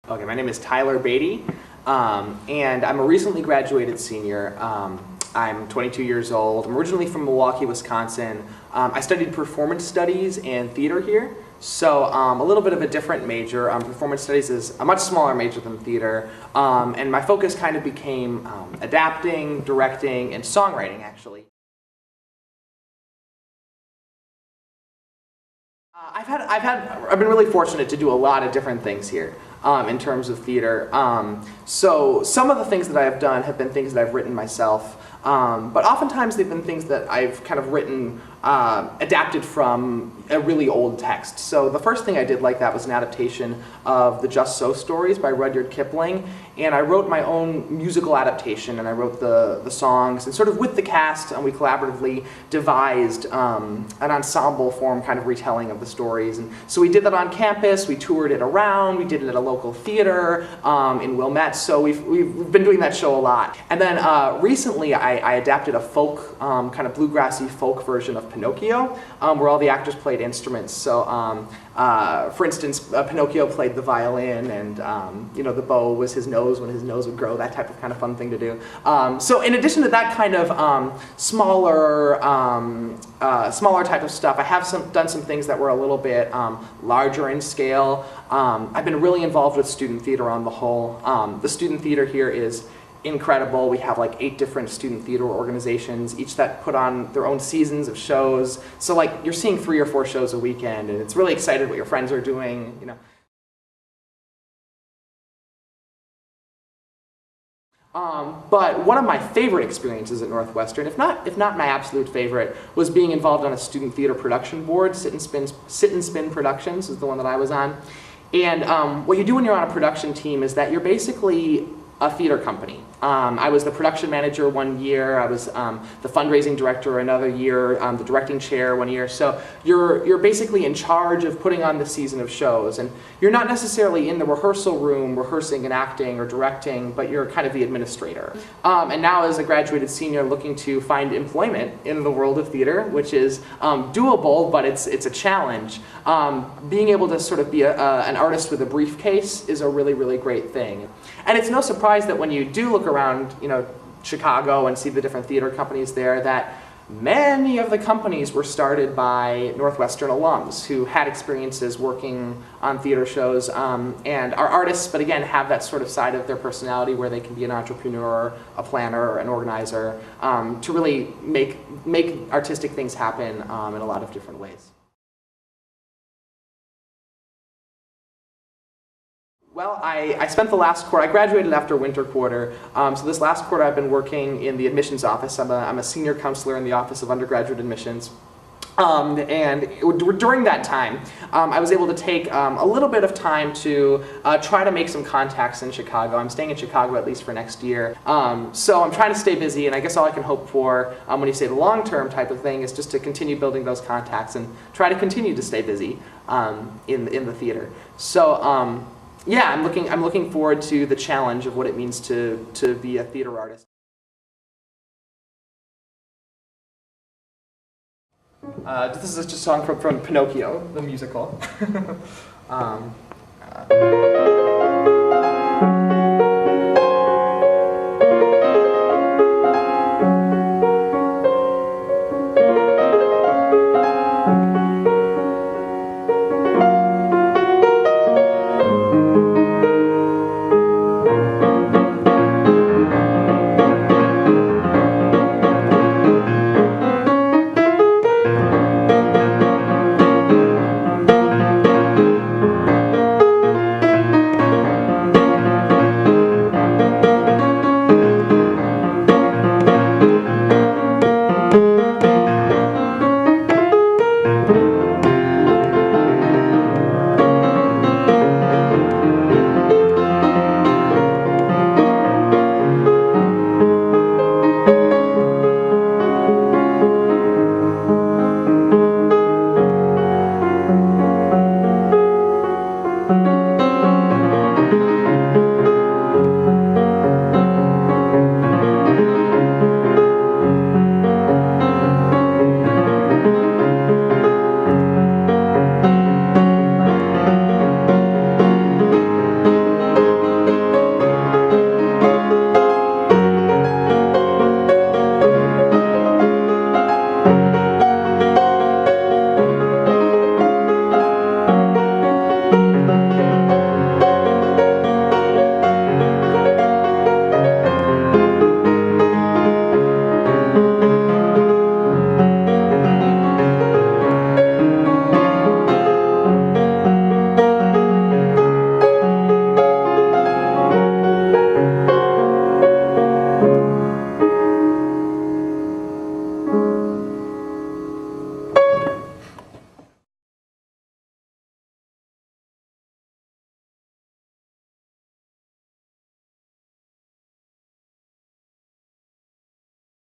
Okay, my name is Tyler Beattie, and I'm a recently graduated senior. I'm 22 years old. I'm originally from Milwaukee, Wisconsin. I studied performance studies and theater here, so a little bit of a different major. Performance studies is a much smaller major than theater, and my focus kind of became adapting, directing, and songwriting, actually. I've been really fortunate to do a lot of different things here in terms of theater. So some of the things that I have done have been things that I've written myself, but oftentimes they've been things that I've kind of written, adapted from a really old text. So the first thing I did like that was an adaptation of the Just So stories by Rudyard Kipling, and I wrote my own musical adaptation, and I wrote the songs, and sort of with the cast, and we collaboratively devised an ensemble form kind of retelling of the stories. And so we did that on campus, we toured it around, we did it at a local theater in Wilmette, so we've been doing that show a lot. And then recently I adapted a folk, kind of bluegrassy folk version of Pinocchio, where all the actors played instruments. So for instance, Pinocchio played the violin, and the bow was his nose when his nose would grow, that type of kind of fun thing to do. So in addition to that kind of smaller type of stuff, I have done some things that were a little bit larger in scale. I've been really involved with student theater on the whole. The student theater here is incredible. We have like 8 different student theater organizations, each that put on their own seasons of shows. So like you're seeing 3 or 4 shows a weekend, and it's really excited what your friends are doing, But one of my favorite experiences at Northwestern, if not my absolute favorite, was being involved on a student theater production board. Sit and Spin Productions is the one that I was on. And what you do when you're on a production team is that you're basically a theater company. I was the production manager one year, I was the fundraising director another year, the directing chair one year. So you're basically in charge of putting on the season of shows, and you're not necessarily in the rehearsal room rehearsing and acting or directing, but you're kind of the administrator. And now as a graduated senior looking to find employment in the world of theater, which is doable, but it's a challenge. Being able to sort of be an artist with a briefcase is a really, really great thing. And it's no surprise that when you do look around, Chicago and see the different theater companies there, that many of the companies were started by Northwestern alums who had experiences working on theater shows and are artists, but again have that sort of side of their personality where they can be an entrepreneur, a planner, an organizer, to really make artistic things happen in a lot of different ways. Well, I spent the last quarter, I graduated after winter quarter, so this last quarter I've been working in the admissions office. I'm a senior counselor in the Office of Undergraduate Admissions. And during that time, I was able to take a little bit of time to try to make some contacts in Chicago. I'm staying in Chicago at least for next year. So I'm trying to stay busy, and I guess all I can hope for when you say the long-term type of thing is just to continue building those contacts and try to continue to stay busy in the theater. So yeah, I'm looking forward to the challenge of what it means to be a theater artist. This is just a song from Pinocchio, the musical.